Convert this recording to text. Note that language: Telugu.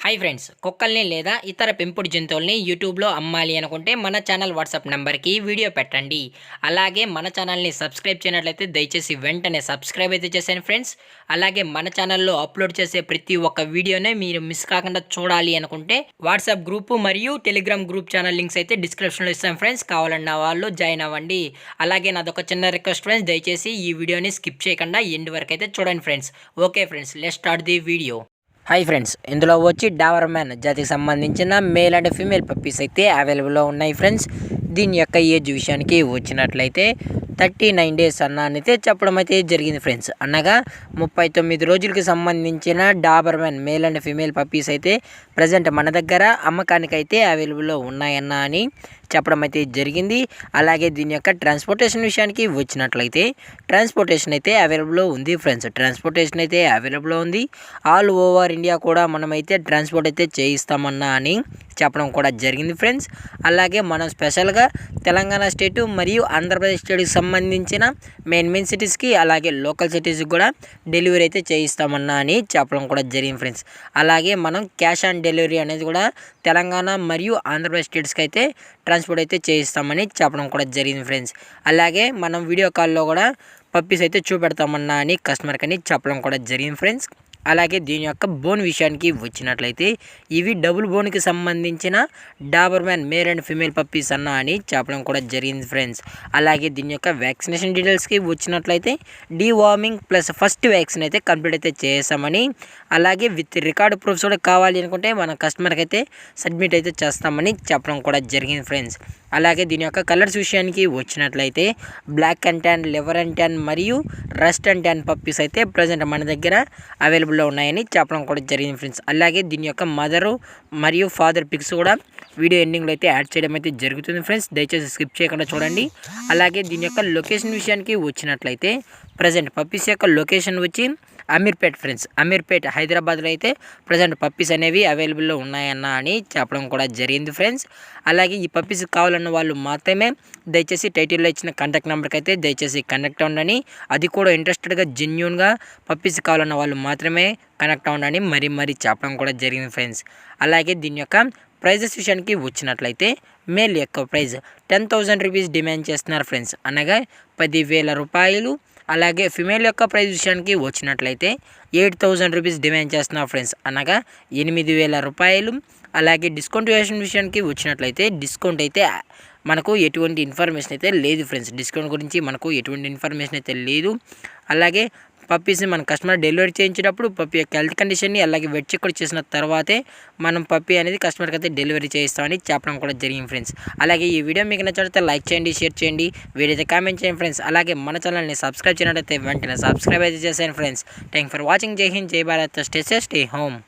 హాయ్ ఫ్రెండ్స్, కుక్కల్ని లేదా ఇతర పెంపుడు జంతువుల్ని యూట్యూబ్లో అమ్మాలి అనుకుంటే మన ఛానల్ వాట్సాప్ నెంబర్కి వీడియో పెట్టండి. అలాగే మన ఛానల్ని సబ్స్క్రైబ్ చేయనట్లయితే దయచేసి వెంటనే సబ్స్క్రైబ్ అయితే చేశాను ఫ్రెండ్స్. అలాగే మన ఛానల్లో అప్లోడ్ చేసే ప్రతి ఒక్క వీడియోనే మీరు మిస్ కాకుండా చూడాలి అనుకుంటే వాట్సాప్ గ్రూపు మరియు టెలిగ్రామ్ గ్రూప్ ఛానల్ లింక్స్ అయితే డిస్క్రిప్షన్లో ఇస్తాను ఫ్రెండ్స్. కావాలన్న వాళ్ళు జాయిన్ అవ్వండి. అలాగే నాదొక చిన్న రిక్వెస్ట్ ఫ్రెండ్స్, దయచేసి ఈ వీడియోని స్కిప్ చేయకుండా ఎండ్ వరకు అయితే చూడండి friends. Okay friends, let's start the video. Hi friends, ఇందులో వచ్చి డాబర్మ్యాన్ జాతికి సంబంధించిన మేల్ అండ్ ఫీమేల్ పప్పీస్ అయితే అవైలబుల్లో ఉన్నాయి ఫ్రెండ్స్. దీని యొక్క ఏజ్ విషయానికి వచ్చినట్లయితే 39 డేస్ అయితే చెప్పడం అయితే జరిగింది ఫ్రెండ్స్. అనగా 39 రోజులకి సంబంధించిన Doberman male and female puppies అయితే ప్రజెంట్ మన దగ్గర అమ్మకానికి అయితే అవైలబుల్లో ఉన్నాయన్న అని చెప్పడం అయితే జరిగింది. అలాగే దీని యొక్క ట్రాన్స్పోర్టేషన్ విషయానికి వచ్చినట్లయితే ట్రాన్స్పోర్టేషన్ అయితే అవైలబుల్లో ఉంది ఫ్రెండ్స్. ట్రాన్స్పోర్టేషన్ అయితే అవైలబుల్లో ఉంది. ఆల్ ఓవర్ ఇండియా కూడా మనమైతే ట్రాన్స్పోర్ట్ అయితే చేయిస్తామన్నా అని చెప్పడం కూడా జరిగింది ఫ్రెండ్స్. అలాగే మనం స్పెషల్గా తెలంగాణ స్టేటు మరియు ఆంధ్రప్రదేశ్ స్టేట్కి సంబంధించిన మెయిన్ సిటీస్కి అలాగే లోకల్ సిటీస్కి కూడా డెలివరీ అయితే చేయిస్తామన్నా అని చెప్పడం కూడా జరిగింది ఫ్రెండ్స్. అలాగే మనం క్యాష్ ఆన్ డెలివరీ అనేది కూడా తెలంగాణ మరియు ఆంధ్రప్రదేశ్ స్టేట్స్కి అయితే ట్రాన్స్పోర్ట్ అయితే చేయిస్తామని చెప్పడం కూడా జరిగింది ఫ్రెండ్స్. అలాగే మనం వీడియో కాల్లో కూడా పప్పీస్ అయితే చూపెడతామన్నా అని కస్టమర్కి అని చెప్పడం కూడా జరిగింది ఫ్రెండ్స్. అలాగే దీని యొక్క బోన్ విషయానికి వచ్చినట్లయితే ఇవి డబుల్ బోన్కి సంబంధించిన Doberman male and female puppies అన్న అని చెప్పడం కూడా జరిగింది ఫ్రెండ్స్. అలాగే దీని యొక్క వ్యాక్సినేషన్ డీటెయిల్స్కి వచ్చినట్లయితే డీవార్మింగ్ ప్లస్ ఫస్ట్ వ్యాక్సిన్ అయితే కంప్లీట్ అయితే చేసామని, అలాగే విత్ రికార్డ్ ప్రూఫ్స్ కూడా కావాలి అనుకుంటే మన కస్టమర్కి అయితే సబ్మిట్ అయితే చేస్తామని చెప్పడం కూడా జరిగింది ఫ్రెండ్స్. అలాగే దీని యొక్క కలర్స్ విషయానికి వచ్చినట్లయితే black and tan, liver and tan మరియు రస్ట్ అండ్ ట్యాన్ పప్పీస్ అయితే ప్రజెంట్ మన దగ్గర అవైలబుల్లో ఉన్నాయని చెప్పడం కూడా జరిగింది ఫ్రెండ్స్. అలాగే దీని యొక్క మదరు మరియు ఫాదర్ పిక్స్ కూడా వీడియో ఎండింగ్లో అయితే యాడ్ చేయడం అయితే జరుగుతుంది ఫ్రెండ్స్. దయచేసి స్కిప్ చేయకుండా చూడండి. అలాగే దీని యొక్క లొకేషన్ విషయానికి వచ్చినట్లయితే ప్రజెంట్ పప్పీస్ యొక్క లొకేషన్ వచ్చి అమీర్పేట్ ఫ్రెండ్స్. అమీర్పేట్ హైదరాబాద్లో అయితే ప్రజెంట్ పప్పీస్ అనేవి అవైలబుల్లో ఉన్నాయన్న అని చెప్పడం కూడా జరిగింది ఫ్రెండ్స్. అలాగే ఈ పప్పీస్ కావాలన్న వాళ్ళు మాత్రమే దయచేసి టైటిల్లో ఇచ్చిన కాంటాక్ట్ నెంబర్కి అయితే దయచేసి కనెక్ట్ అవ్వండి. అది కూడా ఇంట్రెస్టెడ్గా జెన్యూన్గా పప్పీస్ కావాలన్న వాళ్ళు మాత్రమే కనెక్ట్ అవ్వండి మరీ చెప్పడం కూడా జరిగింది ఫ్రెండ్స్. అలాగే దీని యొక్క ప్రైజెస్ విషయానికి వచ్చినట్లయితే మేల్ యొక్క ప్రైజ్ 10,000 రూపీస్ డిమాండ్ చేస్తున్నారు ఫ్రెండ్స్, అనగా 10,000 రూపాయలు. అలాగే ఫిమేల్ యొక్క ప్రైజ్ విషయానికి వచ్చినట్లయితే 8,000 రూపీస్ డిమాండ్ చేస్తున్నారు ఫ్రెండ్స్, అనగా 8,000 రూపాయలు. అలాగే డిస్కౌంట్ విషయానికి వచ్చినట్లయితే డిస్కౌంట్ అయితే మనకు ఎటువంటి ఇన్ఫర్మేషన్ అయితే లేదు ఫ్రెండ్స్. డిస్కౌంట్ గురించి మనకు ఎటువంటి ఇన్ఫర్మేషన్ అయితే లేదు. అలాగే పప్పీస్ని మన కస్టమర్ డెలివరీ చేయించేటప్పుడు పప్పీ యొక్క హెల్త్ కండిషన్ని అలాగే వెట్ చెక్ కూడా చేసిన తర్వాతే మనం పప్పీ అనేది కస్టమర్కి అయితే డెలివరీ చేయిస్తామని చెప్పడం కూడా జరిగింది ఫ్రెండ్స్. అలాగే ఈ వీడియో మీకు నచ్చితే లైక్ చేయండి, షేర్ చేయండి, వీడియో అయితే కామెంట్ చేయండి ఫ్రెండ్స్. అలాగే మన ఛానల్ని సబ్స్క్రైబ్ చేయనట్లయితే వెంటనే సబ్స్క్రైబ్ అయితే చేశాను ఫ్రెండ్స్. Thank for watching. జై హింద్, జై Bharat, stay safe, stay home.